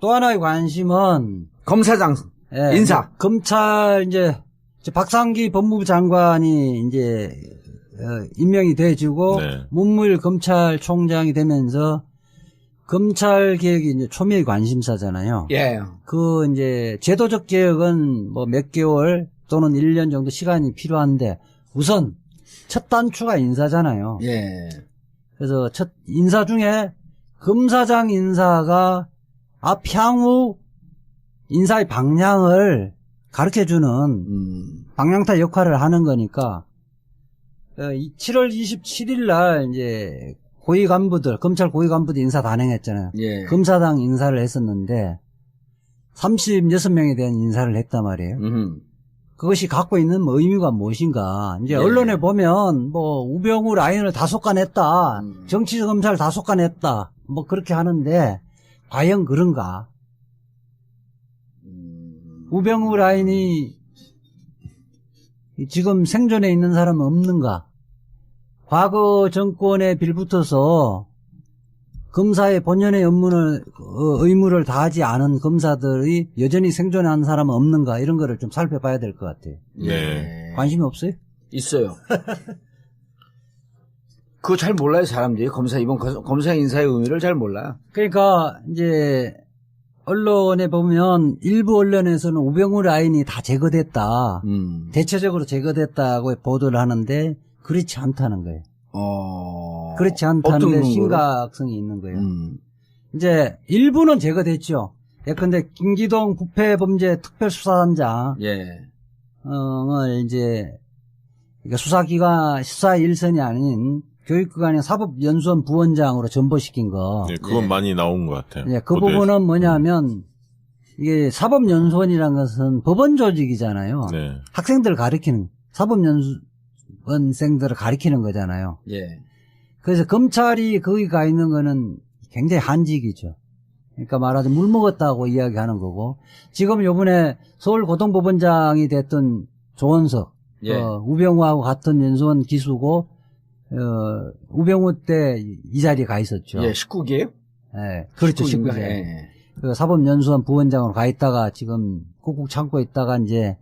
또 하나의 관심은 검사장 예, 인사. 검찰 이제 박상기 법무부 장관이 이제 임명이 돼지고 네. 문무일 검찰총장이 되면서 검찰 개혁이 이제 초미의 관심사잖아요. 예. 그 이제 제도적 개혁은 뭐 몇 개월 또는 1년 정도 시간이 필요한데 우선 첫 단추가 인사잖아요. 예. 그래서 첫 인사 중에 검사장 인사가 향후 인사의 방향을 가르쳐주는 방향타 역할을 하는 거니까 7월 27일 날 이제 고위 간부들 검찰 고위 간부들 인사 단행했잖아요. 예. 검사장 인사를 했었는데 36명에 대한 인사를 했단 말이에요. 그것이 갖고 있는 뭐 의미가 무엇인가. 이제 예. 언론에 보면 뭐 우병우 라인을 다 속아냈다. 정치 검찰 다 속아냈다. 뭐 그렇게 하는데 과연 그런가? 우병우 라인이 지금 생존해 있는 사람은 없는가? 과거 정권에 빌붙어서 검사의 본연의 의무를 다하지 않은 검사들이 여전히 생존한 사람은 없는가? 이런 거를 좀 살펴봐야 될 것 같아요. 네. 관심이 없어요? 있어요. 그거 잘 몰라요, 사람들이. 이번 검사 인사의 의미를 잘 몰라. 그러니까 이제 언론에 보면 일부 언론에서는 우병우 라인이 다 제거됐다. 대체적으로 제거됐다고 보도를 하는데 그렇지 않다는 거예요. 그렇지 않다는데 심각성이 있는 거예요. 이제 일부는 제거됐죠. 예컨대 김기동 부패범죄특별수사단장 예. 을 이제 수사기관 수사 일선이 아닌 교육기관의 사법연수원 부원장으로 전보시킨 거. 네, 그건 예. 많이 나온 것 같아요. 예, 그 보도에서. 부분은 뭐냐면 이게 사법연수원이라는 것은 법원 조직이잖아요. 네. 학생들을 가리키는 사법연수원생들을 가리키는 거잖아요. 예. 그래서 검찰이 거기 가 있는 거는 굉장히 한직이죠. 그러니까 말하자면 물 먹었다고 이야기하는 거고 지금 요번에 서울고등법원장이 됐던 조원석 예. 우병우하고 같은 연수원 기수고 우병우 때 이 자리에 가 있었죠. 예, 19기예요? 예, 그렇죠. 19세. 예. 그 사법연수원 부원장으로 가 있다가 지금 꾹꾹 참고 있다가 이제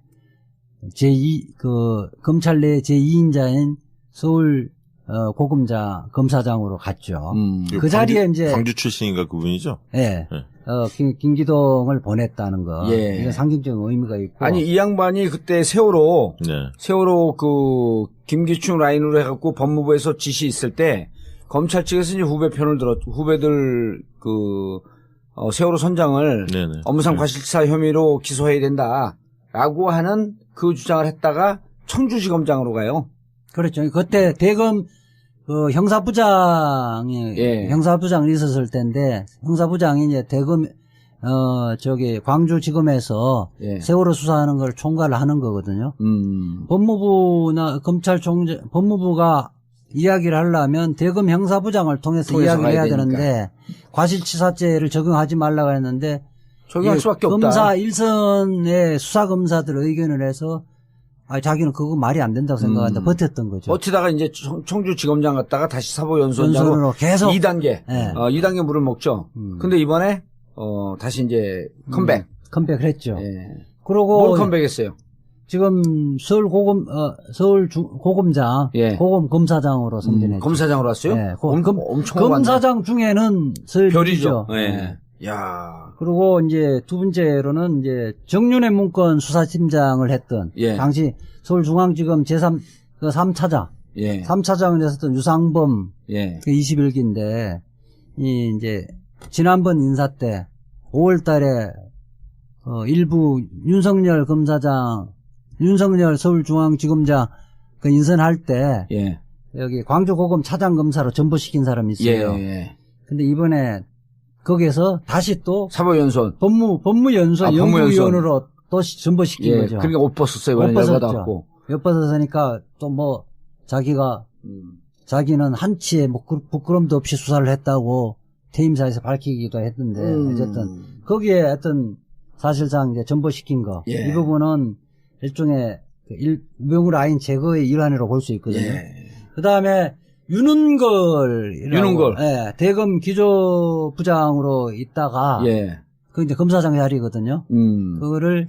검찰 내 제2인자인 서울 고검장검사장으로 갔죠. 그 자리에 이제 광주 출신인가 그분이죠? 예. 네. 김기동을 보냈다는 거. 예. 이건 상징적 의미가 있고. 아니, 이 양반이 그때 세월호 네. 김기춘 라인으로 해갖고 법무부에서 지시 있을 때 검찰 측에서 이제 후배들 세월호 선장을 네네. 업무상 과실치사 혐의로 기소해야 된다라고 하는 그 주장을 했다가 청주지검장으로 가요. 그렇죠. 그때 대검 형사부장이 예. 형사부장이 있었을 때인데 형사부장이 이제 대검 광주지검에서 예. 세월호 수사하는 걸 총괄을 하는 거거든요. 법무부나 법무부가 이야기를 하려면 대검 형사부장을 통해서 이야기를 해야 되는데 과실치사죄를 적용하지 말라고 했는데 적용할 수밖에 없다. 검사 일선의 수사검사들 의견을 해서 자기는 그거 말이 안 된다고 생각하는데 버텼던 거죠. 버티다가 이제 청주지검장 갔다가 다시 사법연수원장으로 계속 2단계, 예. 2단계 물을 먹죠. 근데 이번에 다시 이제 컴백. 컴백을 했죠. 예. 그러고 뭘 컴백했어요? 지금 서울 고검장, 예. 고검 검사장으로 선전했죠. 검사장으로 왔어요? 예. 엄청 검사장 중에는 별이죠. 서열이죠. 예. 야. 그리고 이제 두 번째로는 이제 정윤회 문건 수사팀장을 했던 예. 당시 서울중앙지검 제3차장, 예. 3차장을 했었던 유상범 예. 그 21기인데 이제 지난번 인사 때 5월달에 일부 윤석열 서울중앙지검장 그 인선할 때 예. 여기 광주고검 차장검사로 전보시킨 사람이 있어요. 예. 근데 이번에 거기에서 다시 또 사법연수원. 법무연수원 연구위원으로 또 전보시킨 예. 거죠. 그러니까 옷 벗었어요. 옷 벗었죠. 받았고. 옷 벗었으니까 또 뭐 자기는 한치의 뭐 부끄럼도 없이 수사를 했다고 퇴임사에서 밝히기도 했던데 어쨌든 거기에 어떤 사실상 이제 전보시킨 거 이 예. 부분은 일종의 우병우 라인 제거의 일환으로 볼 수 있거든요. 예. 그 다음에 윤은걸. 윤은걸. 예, 대검 기조부장으로 있다가 예. 그 이제 검사장 자리거든요. 음. 그거를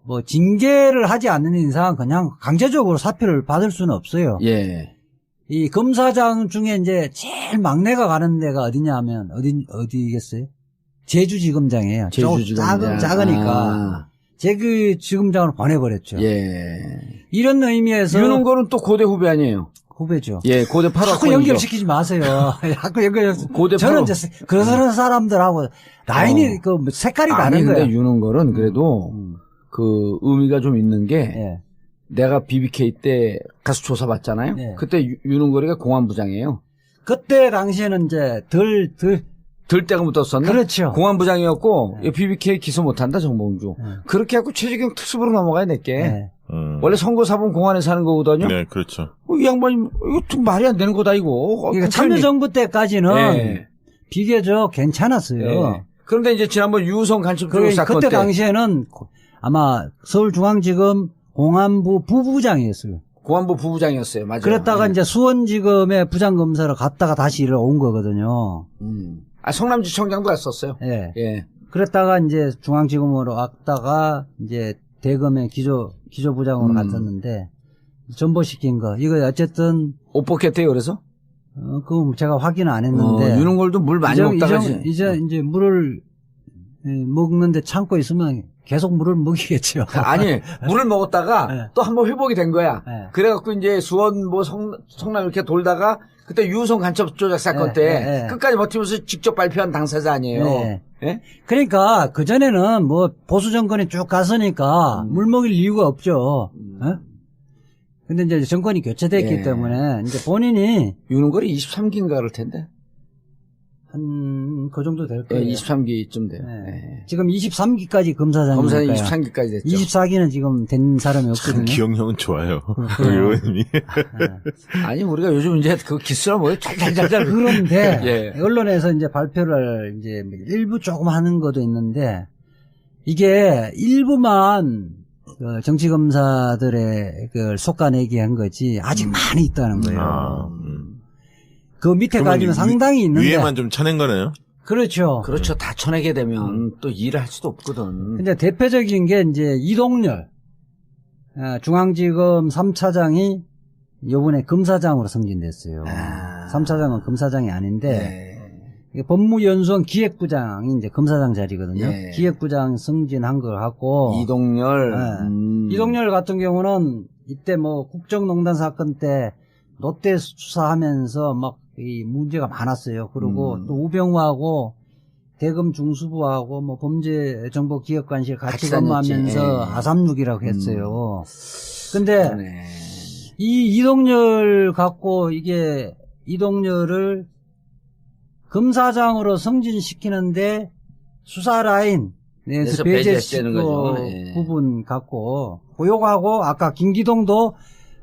뭐 징계를 하지 않는 이상 그냥 강제적으로 사표를 받을 수는 없어요. 예. 이 검사장 중에 이제 제일 막내가 가는 데가 어디냐면 어디겠어요? 제주지검장이에요. 제주지검장. 작으니까 아. 제주지검장으로 보내버렸죠. 예. 이런 의미에서 윤은걸은 또 고대 후배 아니에요? 후배죠. 예, 고대 8학 자꾸 연결시키지 마세요. 자꾸 연결. 고대 저는 프로. 이제 그런 사람들하고 라인이 그 색깔이 아니, 다른 근데 거예요. 윤은걸은 그래도 그 의미가 좀 있는 게 예. 내가 BBK 때 가서 조사받잖아요. 네. 그때 윤은걸이가 공안부장이에요. 그때 당시에는 이제 들 때가 묻었었나? 그렇죠. 공안부장이었고 BBK 기소 못한다 정봉주. 네. 그렇게 해갖고 최재경 특수부로 넘어가야 내게. 예. 원래 선거사본 공안에서 하는 거거든요. 네, 그렇죠. 이 양반이 이거 좀 말이 안 되는 거다 이거. 그러니까 참여정부 때까지는 예. 비교적 괜찮았어요. 예. 그런데 이제 지난번 유우성 간첩조작 사건 그때 때 당시에는 아마 서울중앙지검 공안부 부부장이었어요. 공안부 부부장이었어요. 맞아요. 그랬다가 예. 이제 수원지검에 부장검사로 갔다가 다시 일을 온 거거든요. 성남지청장도 갔었어요. 예. 예. 그랬다가 이제 중앙지검으로 왔다가 이제 대검의 기조부장으로 갔었는데 전보시킨 거. 이거 어쨌든 옷 벗겼대요. 그래서 그거 제가 확인은 안 했는데 윤은걸도 물 많이 먹다가 이제 물을 먹는데 참고 있으면 계속 물을 먹이겠죠. 아니 물을 먹었다가 네. 또 한번 회복이 된 거야. 네. 그래갖고 이제 수원 뭐 성남 이렇게 돌다가 그때 유우성 간첩 조작 사건 네, 때 네, 네. 끝까지 버티면서 직접 발표한 당사자 아니에요. 네. 예? 그러니까 그 전에는 뭐 보수 정권이 쭉 갔으니까 물 먹일 이유가 없죠. 예? 근데 이제 정권이 교체됐기 예. 때문에 이제 본인이 윤은걸이 23기인가 그럴 텐데. 한 그 정도 될 예, 거예요. 23기쯤 돼요. 네. 예. 지금 23기까지 검사장이니까요. 검사는 23기까지 됐죠. 24기는 지금 된 사람이 없거든요. 기억력은 좋아요. 그 그래요. 의원님이. 아니 우리가 요즘 이제 그 기수라 뭐예요? 잘 그런데 예. 언론에서 이제 발표를 이제 일부 조금 하는 것도 있는데 이게 일부만 그 정치 검사들의 그 속아내기 한 거지 아직 많이 있다는 거예요. 아, 그 밑에까지는 상당히 있는데. 위에만 좀 쳐낸 거네요. 그렇죠. 그렇죠. 다 쳐내게 되면 또 일을 할 수도 없거든. 근데 대표적인 게 이제 이동열 중앙지검 3차장이 요번에 검사장으로 승진됐어요. 아. 3차장은 검사장이 아닌데 네. 이게 법무연수원 기획부장이 이제 검사장 자리거든요. 예. 기획부장 승진한 걸 하고 이동열. 네. 이동열 같은 경우는 이때 뭐 국정농단 사건 때 롯데 수사하면서 막 이 문제가 많았어요. 그리고 또 우병우하고 대검 중수부하고 뭐 범죄정보기획관실 같이 같이 다녔지. 근무하면서 예. 아삼육이라고 했어요. 근데 그러네. 이 이동열 갖고 이게 이동열을 검사장으로 승진시키는데 수사 라인 그래서 배제시키는 배제되는 거죠. 예. 부분 갖고 고용하고 아까 김기동도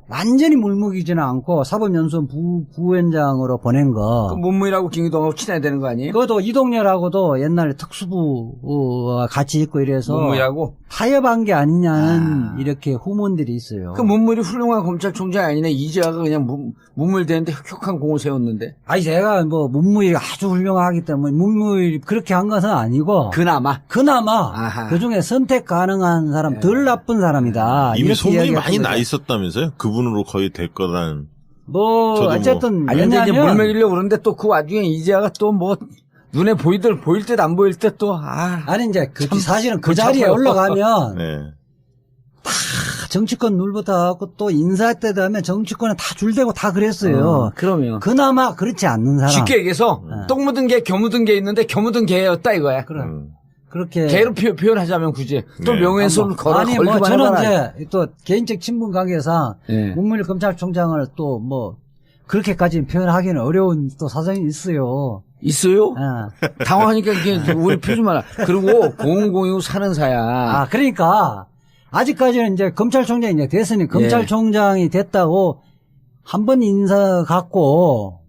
완전히 물먹이지는 않고 사법연수원 부위원장으로 보낸 그 거. 문무일하고 김기동하고 친해야 되는 거 아니에요? 그것도 이동열하고도 옛날에 특수부와 같이 있고 이래서 문무일하고? 타협한 게 아니냐는 이렇게 후문들이 있어요. 그 문무일이 훌륭한 검찰총장이 아니네. 이재화가 그냥 문무일 되는데 혁혁한 공을 세웠는데. 아니 제가 뭐 문무일이 아주 훌륭하기 때문에 문무일이 그렇게 한 것은 아니고 그나마. 그나마 그중에 선택 가능한 사람 덜 나쁜 사람이다. 이미 이렇게 소문이 이야기했던 많이 나 거죠. 있었다면서요? 그분으로 거의 될 거란. 뭐 저도 뭐- 어쨌든 아니, 근데 이제 물 왜냐하면 먹이려고 그러는데 또 그 와중에 이재화가 또 뭐 눈에 보일 듯 안 보일 듯 또, 아니 이제 사실은 그 골치 자리에 아파요. 올라가면 네. 정치권 눌부터 하고 또 인사 때 되면 정치권에 다 줄대고 다 그랬어요. 그러면. 그나마 그렇지 않는 사람. 쉽게 얘기해서 똥 묻은 개, 겨 묻은 개 있는데 겨 묻은 개였다 이거야. 그럼 그렇게 개로 표현하자면 굳이 또 네. 명예훼손을 아니 뭐 걸기만 저는 해봐라. 이제 또 개인적 친분 관계상 예. 문무일 검찰총장을 또 뭐 그렇게까지 표현하기는 어려운 또 사정이 있어요. 있어요? 예. 당황하니까 이게 우리 표지 마라. 그리고 공공이고 사는 사야. 아 그러니까 아직까지는 이제 검찰총장이 이제 됐으니 검찰총장이 됐다고 한 번 인사 갖고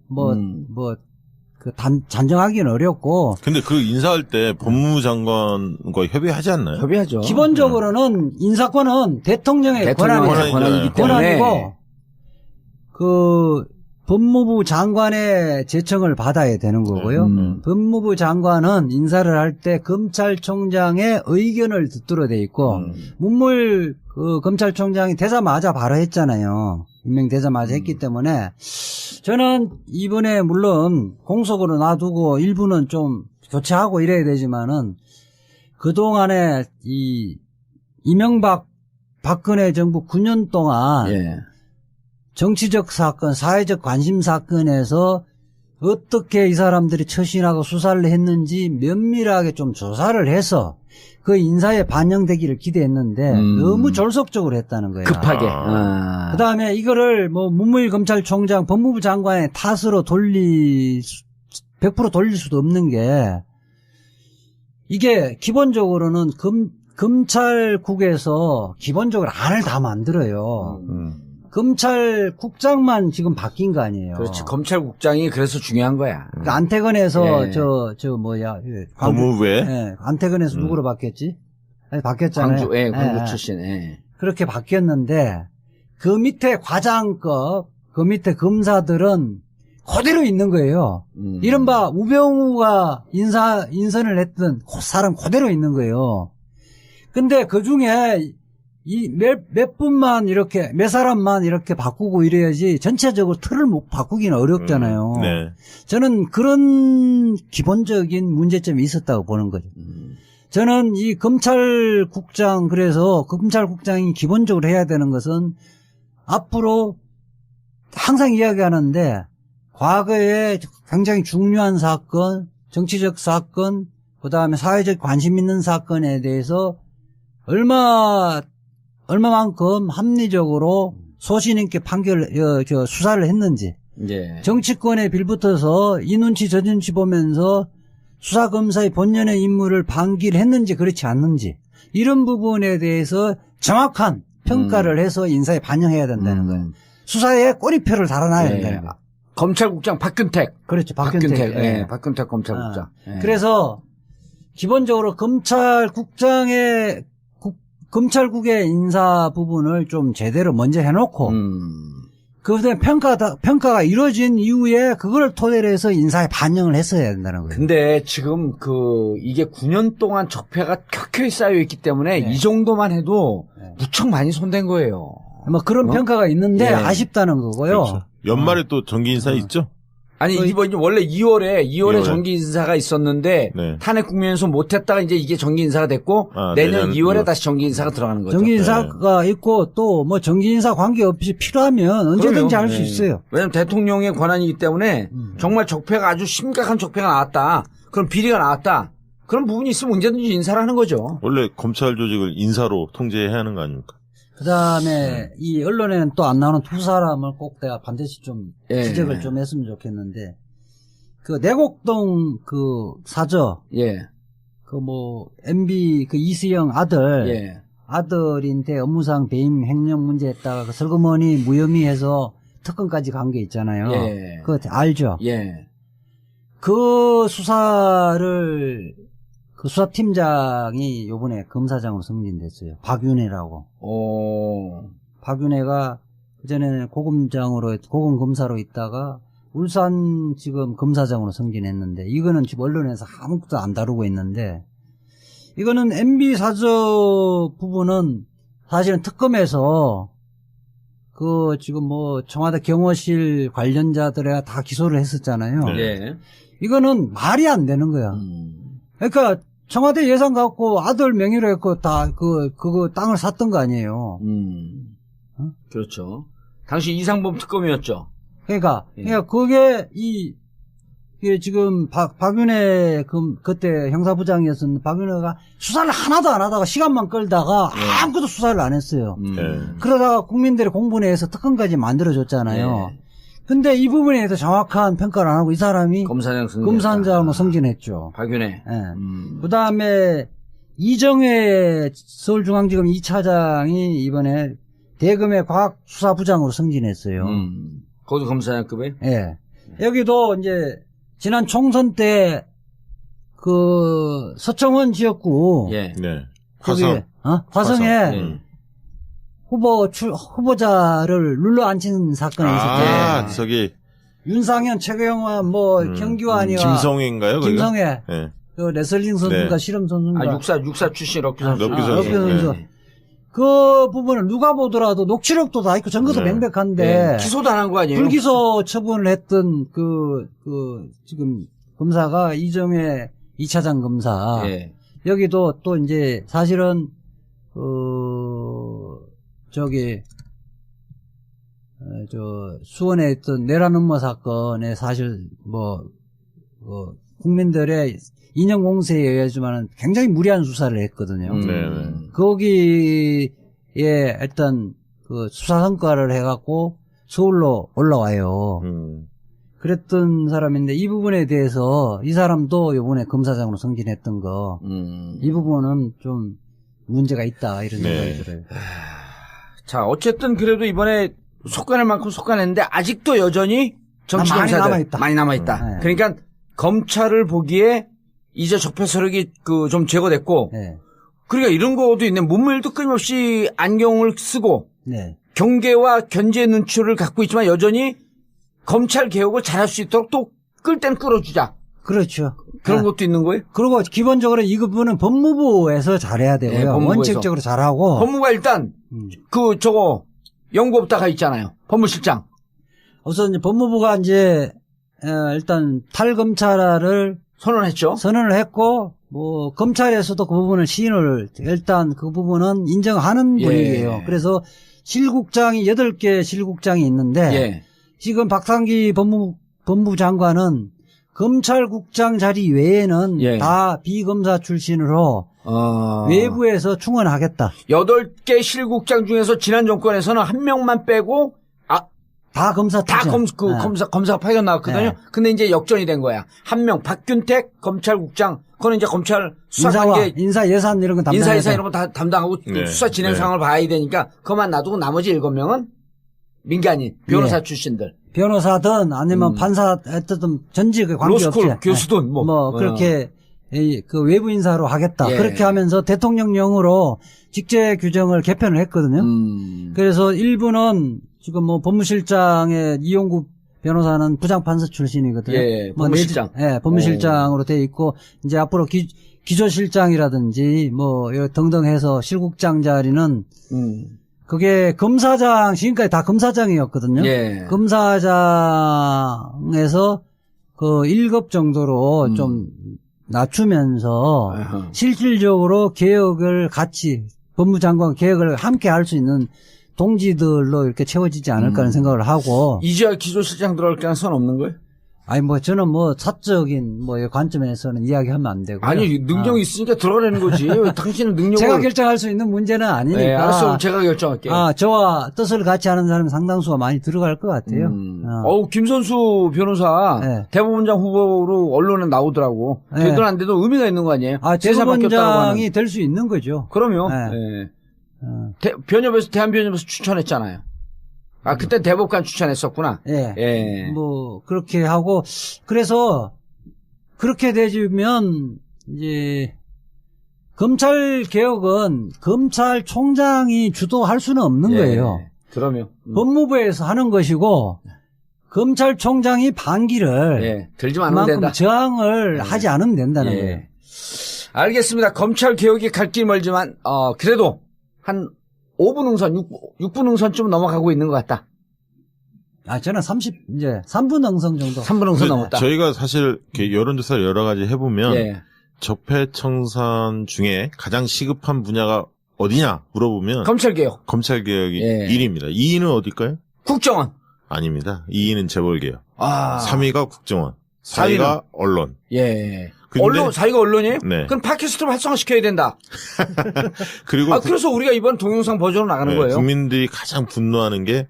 그 잔정하기는 어렵고 근데 그 인사할 때 법무부 장관과 협의하지 않나요? 협의하죠. 기본적으로는 인사권은 대통령의 대통령의 권한이기 권한이기 때문에. 권한이고 그 법무부 장관의 제청을 받아야 되는 거고요. 법무부 장관은 인사를 할 때 검찰총장의 의견을 듣도록 돼 있고 문무일 그 검찰총장이 되자마자 바로 했잖아요. 임명되자마자 했기 때문에 저는 이번에 물론 공석으로 놔두고 일부는 좀 교체하고 이래야 되지만은 그동안에 이 이명박 박근혜 정부 9년 동안 예. 정치적 사건, 사회적 관심 사건에서 어떻게 이 사람들이 처신하고 수사를 했는지 면밀하게 좀 조사를 해서 그 인사에 반영되기를 기대했는데 너무 졸속적으로 했다는 거예요. 급하게. 아. 그다음에 이거를 뭐 문무일 검찰총장, 법무부 장관의 탓으로 100% 돌릴 수도 없는 게 이게 기본적으로는 검찰국에서 기본적으로 안을 다 만들어요. 검찰국장만 지금 바뀐 거 아니에요. 그렇지. 검찰국장이 그래서 중요한 거야. 그러니까 안태근에서 예. 법무부에 예, 안태근에서 누구로 바뀌었지? 아니, 바뀌었잖아요. 광주, 광주 예, 출신. 예. 그렇게 바뀌었는데 그 밑에 과장급, 그 밑에 검사들은 그대로 있는 거예요. 이른바 우병우가 인선을 했던 그 사람 그대로 있는 거예요. 근데 그 중에 몇 분만 이렇게, 몇 사람만 이렇게 바꾸고 이래야지 전체적으로 틀을 못 바꾸기는 어렵잖아요. 네. 저는 그런 기본적인 문제점이 있었다고 보는 거죠. 저는 이 검찰국장, 그래서 검찰국장이 기본적으로 해야 되는 것은 앞으로 항상 이야기하는데 과거에 굉장히 중요한 사건, 정치적 사건, 그 다음에 사회적 관심 있는 사건에 대해서 얼마만큼 합리적으로 소신 있게 수사를 했는지, 예. 정치권에 빌붙어서 이 눈치 저 눈치 보면서 수사검사의 본연의 임무를 방기를 했는지 그렇지 않는지 이런 부분에 대해서 정확한 평가를 해서 인사에 반영해야 된다는 거예요. 수사에 꼬리표를 달아놔야 된다는 거예요. 검찰국장 박근택. 그렇죠. 박근택. 예. 박근택 검찰국장. 예. 그래서 기본적으로 검찰국의 인사 부분을 좀 제대로 먼저 해놓고 그다음에 평가가 이루어진 이후에 그걸 토대로 해서 인사에 반영을 했어야 된다는 거예요. 근데 지금 이게 9년 동안 적폐가 켜켜이 쌓여 있기 때문에 네. 이 정도만 해도 무척 많이 손댄 거예요. 뭐 그런 평가가 있는데 예. 아쉽다는 거고요. 그렇죠. 연말에 또 정기 인사 있죠? 아니, 이번 원래 2월에 2월에. 정기 인사가 있었는데 네. 탄핵 국면에서 못했다가 이제 이게 정기 인사가 됐고 내년 2월에 다시 정기 인사가 들어가는 거죠. 정기 인사가 있고 또 뭐 정기 인사 관계없이 필요하면 언제든지 할 수 네. 있어요. 왜냐면 대통령의 권한이기 때문에 정말 적폐가 아주 심각한 적폐가 나왔다. 그럼 비리가 나왔다. 그런 부분이 있으면 언제든지 인사를 하는 거죠. 원래 검찰 조직을 인사로 통제해야 하는 거 아닙니까? 그 다음에 이 언론에는 또 안 나오는 두 사람을 꼭 내가 반드시 좀 예. 지적을 좀 했으면 좋겠는데 그 내곡동 그 사저 예. 그 뭐 MB 그 이수영 아들 예. 아들인데 업무상 배임 횡령 문제 했다가 그 설거머니 무혐의해서 특검까지 간 게 있잖아요. 예. 그거 알죠? 예. 그 수사를 그 수사팀장이 요번에 검사장으로 승진됐어요. 박윤혜라고. 박윤혜가 그전에는 고검검사로 있다가 울산지검 검사장으로 승진했는데 이거는 지금 언론에서 아무것도 안 다루고 있는데 이거는 MB 사저 부분은 사실은 특검에서 그 지금 뭐 청와대 경호실 관련자들에 다 기소를 했었잖아요. 네. 예. 이거는 말이 안 되는 거야. 그러니까 청와대 예산 갖고 아들 명의로 했고 다 그거 땅을 샀던 거 아니에요. 그렇죠. 당시 이상범 특검이었죠. 그러니까 예. 그게 이게 지금 박윤혜 그때 형사부장이었던 박윤혜가 수사를 하나도 안 하다가 시간만 끌다가 아무것도 수사를 안 했어요. 네. 그러다가 국민들의 공분에 서 특검까지 만들어줬잖아요. 예. 근데 이 부분에 대해서 정확한 평가를 안 하고 이 사람이 검사장으로 승진했죠. 박윤혜. 예. 그 다음에 이정회 서울중앙지검 2차장이 이번에 대검의 과학수사부장으로 승진했어요. 거기도 검사장급에? 예. 여기도 이제 지난 총선 때 그 서청원 지역구 예. 네. 거기에, 화성에 화성. 후보자를 눌러 앉힌 사건이 있었죠. 저기 윤상현, 최경환, 뭐 경규환이와 김성회인가요? 거기가? 김성회, 네. 그 레슬링 선수인가 네. 실험 선수인가. 아, 육사 출신 럭비 선수. 럭비 선수. 럭비 선수. 네. 그 부분을 누가 보더라도 녹취록도 다 있고 증거도 네. 명백한데 네. 기소도 안 한 거 아니에요? 불기소 처분을 했던 지금 검사가 이정혜 2차장 검사. 예. 여기도 또 이제 사실은 수원에 있던 내란 음모 사건의 사실 국민들의 인형 공세에 의하지만 굉장히 무리한 수사를 했거든요. 네. 거기에 일단 그 수사 성과를 해갖고 서울로 올라와요. 그랬던 사람인데 이 부분에 대해서 이 사람도 이번에 검사장으로 승진했던 거, 이 부분은 좀 문제가 있다 이런 네. 생각이 들어요. 자, 어쨌든 그래도 이번에 속간할 만큼 속간했는데 아직도 여전히 정치 많이 검사들 남아있다. 많이 남아있다. 네. 그러니까 검찰을 보기에 이제 적폐 세력이 좀 제거됐고, 네. 그러니까 이런 것도 있네. 문무일도 끊임없이 안경을 쓰고 네. 경계와 견제 눈치를 갖고 있지만 여전히 검찰 개혁을 잘할 수 있도록 또 끌 땐 끌어주자. 그렇죠. 그런 네. 것도 있는 거예요? 그리고 기본적으로 이 부분은 법무부에서 잘해야 되고요. 네, 법무부에서. 원칙적으로 잘하고. 법무부가 일단 연구업다가 있잖아요. 법무실장. 우선 이제 법무부가 이제 일단 탈검찰을 선언했죠. 선언을 했고, 뭐 검찰에서도 그 부분을 시인을 일단 그 부분은 인정하는 예. 분위기예요. 그래서 실국장이 8개 실국장이 있는데 예. 지금 박상기 법무부 장관은 검찰국장 자리 외에는 예. 다 비검사 출신으로 외부에서 충원하겠다. 8개 실국장 중에서 지난 정권에서는 한 명만 빼고 다 검사 다 출신. 검사가 파견 나왔거든요. 네. 근데 이제 역전이 된 거야. 한 명 박균택 검찰국장. 그거는 이제 검찰 수사 관계 인사 예산 이런 거 담당해서. 인사 예산 이런 거 다 담당하고 네. 수사 진행 네. 상황을 봐야 되니까 그것만 놔두고 나머지 7명은 민간인 변호사 예. 출신들. 변호사든 아니면 판사 했든 전직에 관계없이 로스쿨 교수든 그렇게 그 외부 인사로 하겠다. 예. 그렇게 하면서 대통령령으로 직제 규정을 개편을 했거든요. 그래서 일부는 지금 뭐 법무실장의 이용구 변호사는 부장판사 출신이거든요. 예, 법무실장. 법무실장으로 돼 있고 이제 앞으로 기조실장이라든지 뭐 등등 해서 실국장 자리는 그게 검사장 지금까지 다 검사장이었거든요. 예. 검사장에서 그 1급 정도로 좀 낮추면서 아하. 실질적으로 개혁을 같이 법무장관 개혁을 함께 할 수 있는 동지들로 이렇게 채워지지 않을까 하는 생각을 하고. 이제야 기조실장 들어갈 가능성은 없는 거예요? 아니 뭐 저는 뭐 사적인 뭐 관점에서는 이야기하면 안 되고. 아니 능력이 있으니까 들어가라는 거지. 왜 당신은 능력을 제가 결정할 수 있는 문제는 아니니까. 네, 알았어. 제가 결정할게요. 저와 뜻을 같이 하는 사람이 상당수가 많이 들어갈 것 같아요. 김선수 변호사 네. 대법원장 후보로 언론에 나오더라고. 네. 되든 안 되든 의미가 있는 거 아니에요? 대사 바뀌었다고 대법원장이 하는. 될 수 있는 거죠. 그럼요. 네. 예. 대한변협에서 추천했잖아요. 그때 대법관 추천했었구나. 예. 예. 뭐 그렇게 하고 그래서 그렇게 되면 이제 검찰 개혁은 검찰총장이 주도할 수는 없는 거예요. 그럼요. 법무부에서 하는 것이고 검찰총장이 반기를 들지만 않으면 그만큼 된다. 저항을 하지 않으면 된다는 거예요. 알겠습니다. 검찰 개혁이 갈 길 멀지만 그래도 한 5분 응선, 6분 응선쯤 넘어가고 있는 것 같다. 저는 이제 3분 응성 정도. 3분 응선 넘었다. 저희가 사실 이렇게 여론조사를 여러 가지 해보면 예. 적폐청산 중에 가장 시급한 분야가 어디냐 물어보면 검찰 개혁. 검찰개혁이 예. 1위입니다. 2위는 어딜까요? 국정원. 아닙니다. 2위는 재벌개혁. 3위가 국정원. 4위는? 4위가 언론. 예. 근데- 언론, 4위가 언론이에요? 네. 그럼 팟캐스트를 활성화시켜야 된다. 그리고 그래서 우리가 이번 동영상 버전으로 나가는 거예요. 국민들이 가장 분노하는 게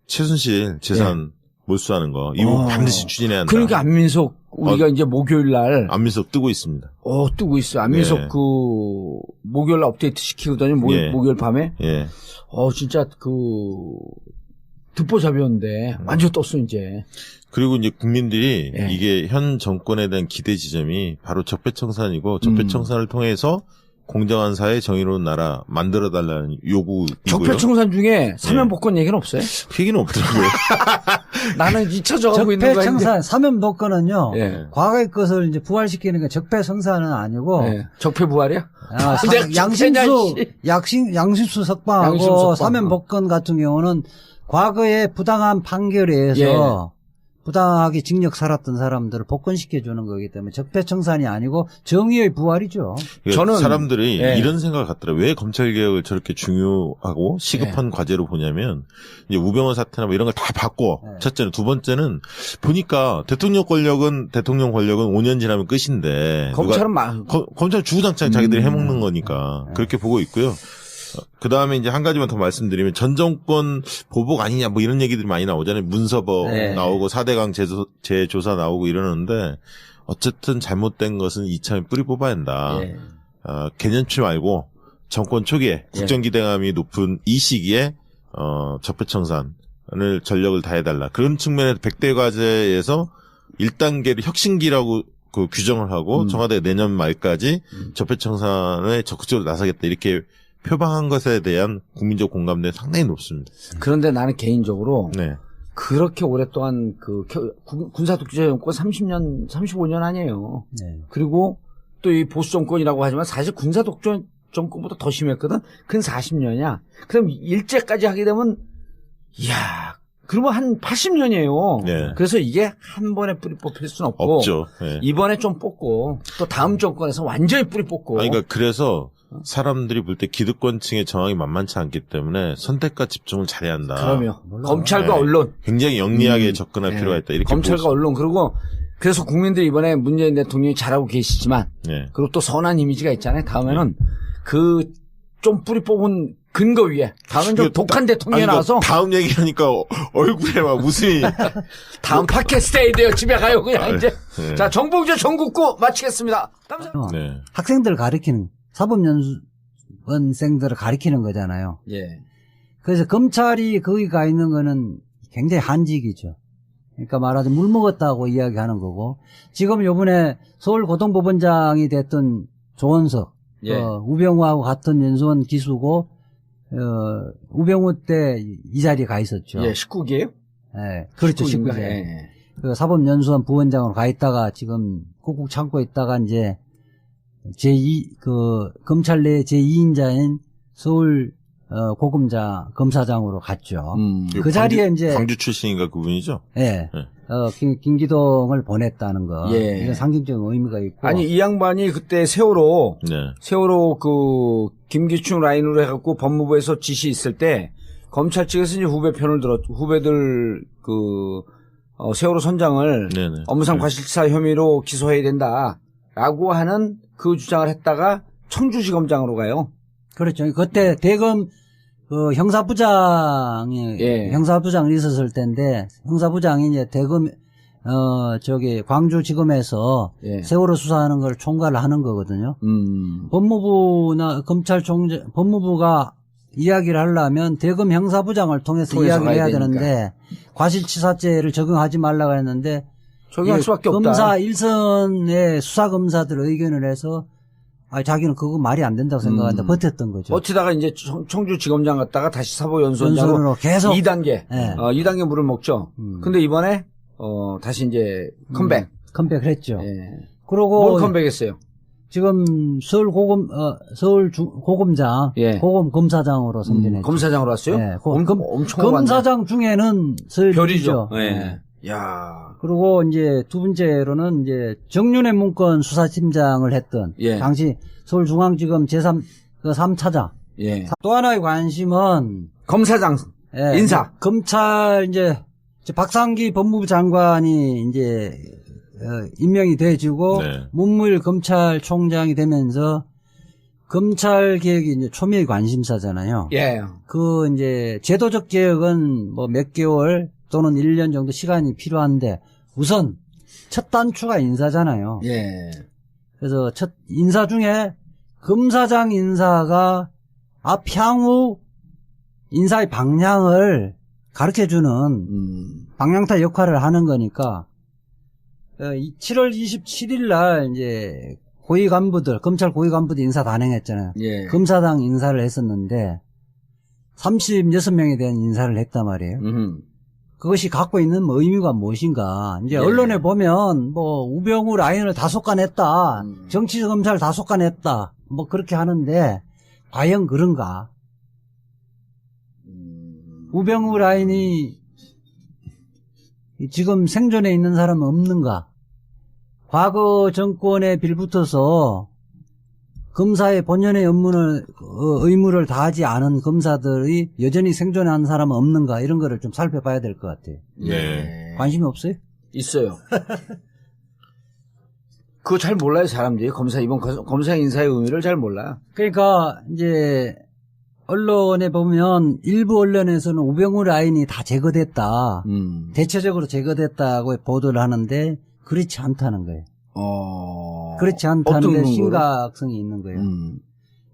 최순실 재산 몰수하는 거. 이 부분 반드시 추진해야 한다. 그러니까 안민석 우리가 이제 목요일 날 안민석 뜨고 있습니다. 뜨고 있어요. 안민석 네. 목요일 날 업데이트 시키거든요. 예. 목요일 밤에. 예. 진짜 듣보잡이었는데 완전 떴어 이제. 그리고 이제 국민들이 예. 이게 현 정권에 대한 기대 지점이 바로 적폐청산이고 적폐청산을 통해서 공정한 사회, 정의로운 나라 만들어달라는 요구이고요. 적폐청산 중에 사면복권 얘기는 없어요? 그 얘기는 없더라고요. 나는 잊혀져가고 있는 거야. 적폐청산, 사면복권은요, 예. 과거의 것을 이제 부활시키는 게 적폐청산은 아니고, 네. 적폐부활이야? 아, 내가 양심수 석방하고 양심수 석방. 사면복권 같은 경우는 과거에 부당한 판결에 의해서 부당하게 징역 살았던 사람들을 복권시켜주는 거기 때문에 적폐청산이 아니고 정의의 부활이죠. 그러니까 저는- 사람들이 예. 이런 생각을 갖더라고요. 왜 검찰개혁을 저렇게 중요하고 시급한 과제로 보냐면 이제 우병우 사태나 뭐 이런 걸 다 바꿔. 예. 첫째는. 두 번째는 보니까 대통령 권력은 5년 지나면 끝인데 검찰은 막 검찰 주구장창 자기들이 해먹는 거니까 그렇게 보고 있고요. 그 다음에 이제 한 가지만 더 말씀드리면 전 정권 보복 아니냐 뭐 이런 얘기들이 많이 나오잖아요. 문서버 네. 나오고 4대강 재조사 나오고 이러는데 어쨌든 잘못된 것은 이참에 뿌리 뽑아야 한다. 예. 개년치 말고 정권 초기에 국정기대감이 높은 이 시기에 적폐청산을 전력을 다해달라. 그런 측면에서 100대 과제에서 1단계를 혁신기라고 그 규정을 하고 청와대 내년 말까지 적폐청산에 적극적으로 나서겠다 이렇게 표방한 것에 대한 국민적 공감대는 상당히 높습니다. 그런데 나는 개인적으로 네. 그렇게 오랫동안 그 군사독재 정권 30년, 35년 아니에요. 네. 그리고 또 이 보수 정권이라고 하지만 사실 군사독재 정권보다 더 심했거든. 그건 40년이야. 그럼 일제까지 하게 되면 이야, 그러면 한 80년이에요. 네. 그래서 이게 한 번에 뿌리 뽑힐 수는 없고 없죠. 네. 이번에 좀 뽑고 또 다음 정권에서 완전히 뿌리 뽑고. 아니, 그러니까 그래서 사람들이 볼 때 기득권층의 저항이 만만치 않기 때문에 선택과 집중을 잘해야 한다. 그럼요. 물론. 검찰과 네. 언론. 굉장히 영리하게 접근할 네. 필요가 있다. 이렇게 검찰과 볼 언론. 그리고 그래서 국민들이 이번에 문재인 대통령이 잘하고 계시지만 수- 네. 그리고 또 선한 이미지가 있잖아요. 다음에는 그 좀 뿌리 뽑은 근거 위에 다음엔 좀 이거 독한 대통령이 아니, 나와서 다음 얘기하니까 얼굴에 막 웃음이. 다음 팟캐스트에 해야 돼요. 집에 가요. 그냥 이제. 네. 자, 정봉주 전국구 마치겠습니다. 감사합니다. 네. 학생들 가르치는, 사법연수원생들을 가르치는 거잖아요. 예. 그래서 검찰이 거기 가 있는 거는 굉장히 한직이죠. 그러니까 말하자면 물 먹었다고 이야기하는 거고, 지금 요번에 서울고등법원장이 됐던 조원석, 예. 우병우하고 같은 연수원 기수고, 우병우 때 이 자리에 가 있었죠. 예, 19기예요? 예, 그렇죠, 19세. 예. 그 사법연수원 부원장으로 가 있다가 지금 꾹꾹 참고 있다가 이제 검찰 내 제2인자인 서울 고검장검사장으로 갔죠. 그 자리에 이제 광주 출신인가 그분이죠? 예. 네. 김기동을 보냈다는 거. 예. 이건 상징적인 의미가 있고. 아니, 이 양반이 그때 세월호 네. 김기춘 라인으로 해갖고 법무부에서 지시 있을 때 검찰 측에서 이제 후배 편을 후배들 세월호 선장을 네네. 업무상 네. 과실치사 혐의로 기소해야 된다라고 하는 그 주장을 했다가 청주지검장으로 가요. 그렇죠. 그때 대검 형사부장이 예. 형사부장이 있었을 때인데 형사부장이 이제 대검 광주지검에서 예. 세월호 수사하는 걸 총괄을 하는 거거든요. 법무부나 법무부가 이야기를 하려면 대검 형사부장을 통해서 이야기를 해야 가야 되는데 과실치사죄를 적용하지 말라고 했는데 적용할 수밖에 없다. 검사 1선의 수사검사들 의견을 해서 자기는 그거 말이 안 된다고 생각하는데 버텼던 거죠. 버티다가 이제 청주지검장 갔다가 다시 사법연수원장으로 연수원으로 계속 2단계, 예. 2단계 물을 먹죠. 근데 이번에 다시 이제 컴백. 컴백을 했죠. 예. 그리고 뭘 컴백했어요? 지금 서울 고검장, 예. 고검 검사장으로 승진했죠. 검사장으로 왔어요? 예, 엄청 검사장 중에는 서열이죠. 별이죠. 예. 야. 그리고 이제 두 번째로는 이제 정윤회 문건 수사팀장을 했던 예. 당시 서울중앙지검 제3차장. 예. 또 하나의 관심은 검사장 예, 인사. 검찰 이제 박상기 법무부 장관이 이제 임명이 돼지고 네. 문무일 검찰총장이 되면서 검찰 개혁이 이제 초미의 관심사잖아요. 예. 그 이제 제도적 개혁은 뭐 몇 개월 또는 1년 정도 시간이 필요한데 우선 첫 단추가 인사잖아요. 예. 그래서 첫 인사 중에 검사장 인사가 향후 인사의 방향을 가르쳐주는 방향타 역할을 하는 거니까 7월 27일 날 이제 고위 간부들, 검찰 고위 간부들 인사 단행했잖아요. 예. 검사당 인사를 했었는데 36명에 대한 인사를 했단 말이에요. 그것이 갖고 있는 뭐 의미가 무엇인가. 이제 예. 언론에 보면 뭐 우병우 라인을 다 속아냈다. 정치 검찰 다 속아냈다. 뭐 그렇게 하는데 과연 그런가? 우병우 라인이 지금 생존해 있는 사람은 없는가? 과거 정권에 빌붙어서 검사의 본연의 의무를 다하지 않은 검사들이 여전히 생존한 사람은 없는가? 이런 거를 좀 살펴봐야 될 것 같아요. 네. 관심이 없어요? 있어요. 그거 잘 몰라요, 사람들이. 이번 검사 인사의 의미를 잘 몰라요. 그러니까 이제 언론에 보면 일부 언론에서는 우병우 라인이 다 제거됐다. 대체적으로 제거됐다고 보도를 하는데 그렇지 않다는 거예요. 그렇지 않다는 게 어떤 심각성이 있는 거예요.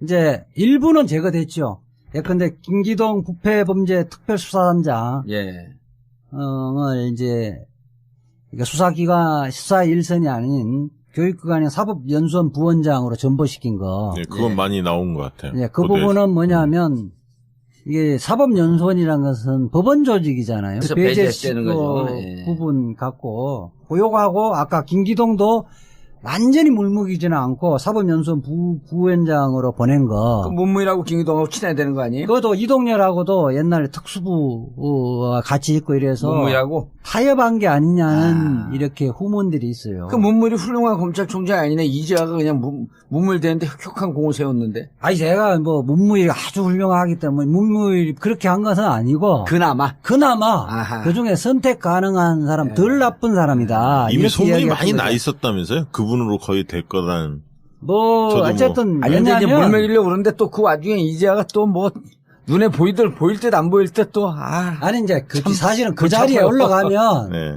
이제 일부는 제거됐죠. 예컨대 김기동 부패범죄특별수사단장 예. 을 이제 그러니까 수사 일선이 아닌 교육기관의 사법연수원 부원장으로 전보시킨 거. 네, 그건 예. 많이 나온 것 같아요. 네, 그 보도에서. 부분은 뭐냐면 이게 사법연수원이라는 것은 법원 조직이잖아요. 그래서 배제시키는 배제되는 거죠. 예. 부분 갖고 고용하고 아까 김기동도 완전히 물먹이지는 않고 사법연수원 부원장으로 보낸 거. 그 문무일하고 김기동하고 친해야 되는 거 아니에요? 그것도 이동열하고도 옛날에 특수부와 같이 있고 이래서 문무일하고? 타협한 게 아니냐는 이렇게 후문들이 있어요. 그 문무일이 훌륭한 검찰총장이 아니네. 이재화가 그냥 문무일 되는데 혁혁한 공을 세웠는데. 아니 제가 뭐 문무일이 아주 훌륭하기 때문에 문무일이 그렇게 한 것은 아니고 그나마. 그나마 그중에 선택 가능한 사람 덜 나쁜 사람이다. 이미 이렇게 소문이 이야기했던 많이 나 거죠. 있었다면서요? 그분으로 거의 될 거라는. 뭐 저도 뭐- 어쨌든 아니, 근데 이제 왜냐하면 물먹이려고 그러는데 또 그 와중에 이재화가 또 뭐 눈에 보일 듯 안 보일 듯 또, 아니 이제 참 사실은 그 자리에 복잡해요. 올라가면 네.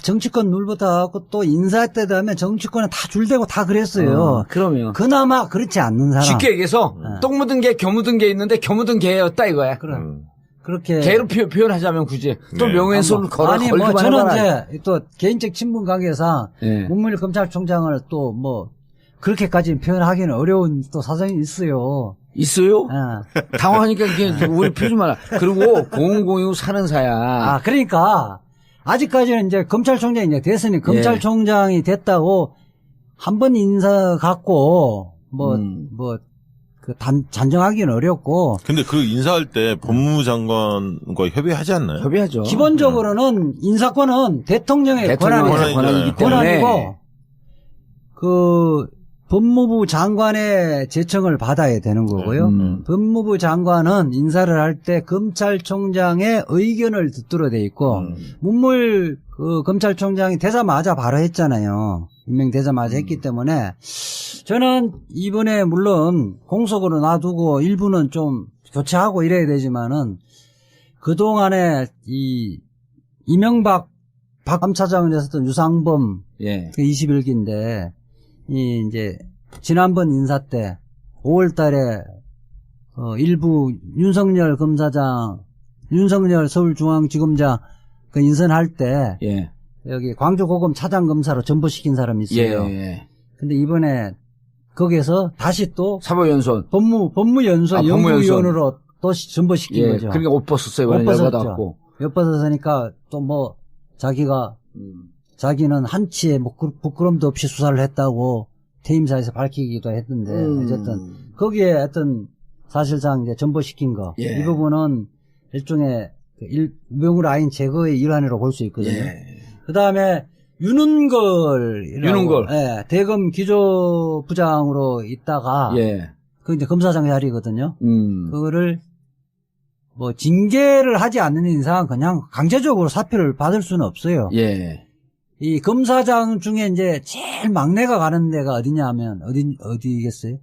정치권 눌부터 하고 또 인사할 때 되면 정치권에 다 줄대고 다 그랬어요. 그러면. 그나마 그렇지 않는 사람. 쉽게 얘기해서 똥 묻은 개, 겨 묻은 개 있는데 겨 묻은 개였다 이거야. 그럼 그렇게 개로 표현하자면 굳이 또 네. 명예훼손을 아니 뭐 걸기만 저는 해봐라. 이제 또 개인적 친분 관계상 예. 문무일 검찰총장을 또 뭐 그렇게까지 표현하기는 어려운 또 사정이 있어요. 있어요? 예. 당황하니까 이게 우리 표지 마라. 그리고 공공이고 사는 사야. 아 그러니까 아직까지는 이제 검찰총장이 이제 됐으니 검찰총장이 됐다고 한 번 인사 갖고 그 잔정하기는 어렵고 근데 그 인사할 때 법무부 장관과 협의하지 않나요? 협의하죠. 기본적으로는 인사권은 대통령의 대통령의 권한이기 때문에. 권한이고 그 법무부 장관의 제청을 받아야 되는 거고요. 법무부 장관은 인사를 할 때 검찰총장의 의견을 듣도록 돼 있고 문무일 그 검찰총장이 되자마자 바로 했잖아요. 임명되자마자 했기 때문에 저는 이번에 물론 공석으로 놔두고 일부는 좀 교체하고 이래야 되지만은 그동안에 이 이명박 박 감차장을 했었던 유상범 예. 그 21기인데 이 이제 지난번 인사 때 5월 달에 일부 윤석열 검사장 윤석열 서울중앙지검장 그 인선할 때 예. 여기 광주고검 차장검사로 전보시킨 사람이 있어요. 예. 근데 이번에 거기에서 다시 또 사법연수원. 법무연수원 아, 연구위원으로 또 전보시킨 예. 거죠. 그러니까 옷 벗었어요. 옷 벗었죠. 열받았고. 엿벗었으니까 또 뭐 자기가 자기는 한치의 뭐 부끄럼도 없이 수사를 했다고 퇴임사에서 밝히기도 했던데 어쨌든 거기에 어떤 사실상 이제 전보시킨 거 이 예. 부분은 일종의 우병우 라인 제거의 일환으로 볼 수 있거든요. 예. 그다음에 윤은걸 예, 대검 기조부장으로 있다가 예. 그 이제 검사장 자리거든요. 음. 그거를 뭐 징계를 하지 않는 이상 그냥 강제적으로 사표를 받을 수는 없어요. 예. 이 검사장 중에 이제 제일 막내가 가는 데가 어디냐면 어디겠어요?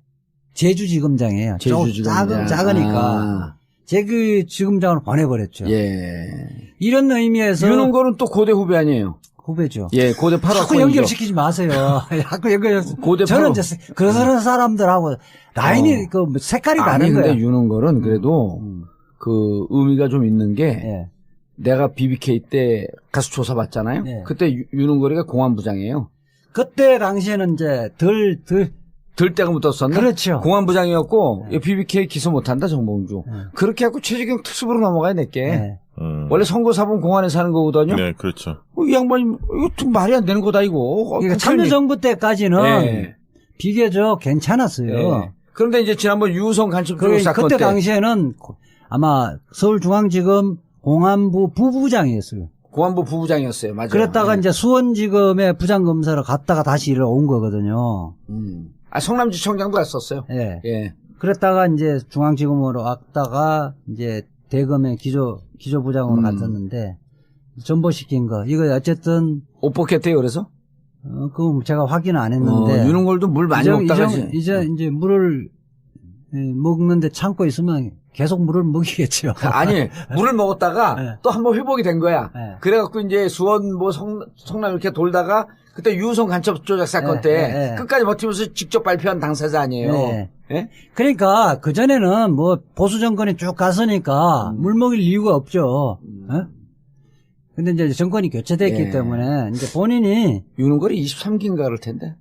제주지검장이에요. 제주지검장. 작으니까 아. 제주지검장으로 보내버렸죠. 예. 이런 의미에서 윤은걸은 또 고대 후배 아니에요? 후배죠. 예, 고대 8학 자꾸 연결시키지 마세요. 자꾸 연결. 고대 저는 8호. 이제 그런 사람들하고 라인이 그 색깔이 아니, 다른 근데 거예요. 윤은걸은 그래도 그 의미가 좀 있는 게 예. 내가 BBK 때 가서 조사받잖아요. 네. 그때 윤은걸이가 공안부장이에요. 그때 당시에는 이제 들 때가 묻었었나? 그렇죠. 공안부장이었고 BBK 기소 못한다 정봉주. 그렇게 하고 최재경 특수부로 넘어가야 될게. 네. 원래 선거사본 공안에서 하는 거거든요. 네, 그렇죠. 이 양반이 이거 좀 말이 안 되는 거다 이거. 그러니까 참여정부 때까지는 네. 비교적 괜찮았어요. 네. 그런데 이제 지난번 유우성 간첩조작 사건 그때 때 당시에는 아마 서울중앙지검 공안부 부부장이었어요. 공안부 부부장이었어요. 맞아요. 그랬다가 네. 이제 수원지검에 부장검사로 갔다가 다시 일을 온 거거든요. 성남지청장도 갔었어요. 예. 예. 그랬다가 이제 중앙지검으로 왔다가 이제 대검의 기조부장으로 갔었는데 전보시킨 거. 이거 어쨌든 옷 벗겼대요. 그래서 그거 제가 확인은 안 했는데 유능골도 물 많이 먹다가 이제 물을 먹는데 참고 있으면 계속 물을 먹이겠죠. 아니 물을 먹었다가 네. 또 한번 회복이 된 거야. 네. 그래갖고 이제 수원 뭐 성남 이렇게 돌다가 그때 유우성 간첩 조작 사건 네, 때 네, 네. 끝까지 버티면서 직접 발표한 당사자 아니에요. 네. 예? 그러니까 그 전에는 뭐 보수 정권이 쭉 갔으니까 물 먹일 이유가 없죠. 예? 근데 이제 정권이 교체됐기 예. 때문에 이제 본인이 유능골이 23기인가 그럴 텐데.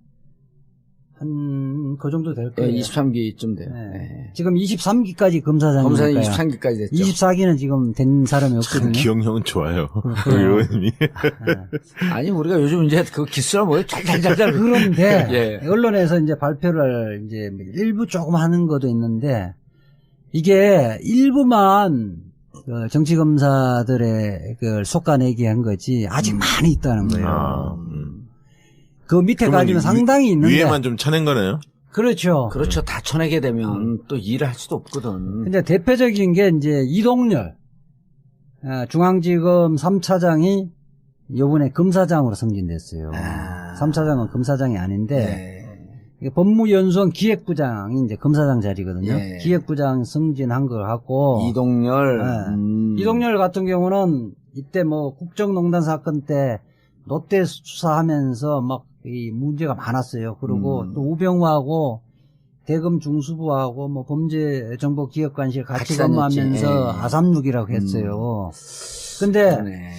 한 그 정도 될 예, 거예요. 23기쯤 돼요. 네. 예. 지금 23기까지 검사장이니까요. 검사는 23기까지 됐죠. 24기는 지금 된 사람이 없거든요. 기억력은 좋아요. 그 그래요. 의원님이. 아니 우리가 요즘 이제 그 기수라 뭐예요? 잘잘잘잘 그런데 예. 언론에서 이제 발표를 이제 일부 조금 하는 것도 있는데 이게 일부만 그 정치 검사들의 그 속가내기 한 거지 아직 많이 있다는 거예요. 아, 그 밑에까지는 상당히 있는데. 위에만 좀 쳐낸 거네요. 그렇죠. 그렇죠. 다 쳐내게 되면 또 일을 할 수도 없거든. 근데 대표적인 게 이제 이동열 중앙지검 3차장이 요번에 검사장으로 승진됐어요. 3차장은 검사장이 아닌데 이게 법무연수원 기획부장이 이제 검사장 자리거든요. 예. 기획부장 승진한 걸 하고 이동열. 이동열 같은 경우는 이때 뭐 국정농단 사건 때 롯데 수사하면서 막 이 문제가 많았어요. 그리고 또 우병우하고 대검 중수부하고 뭐 범죄정보기획관실 같이 근무하면서 아삼육이라고 했어요. 근데 그러네.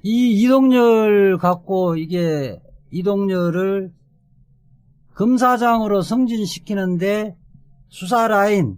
이 이동열 갖고 이게 이동열을 검사장으로 승진시키는데 수사 라인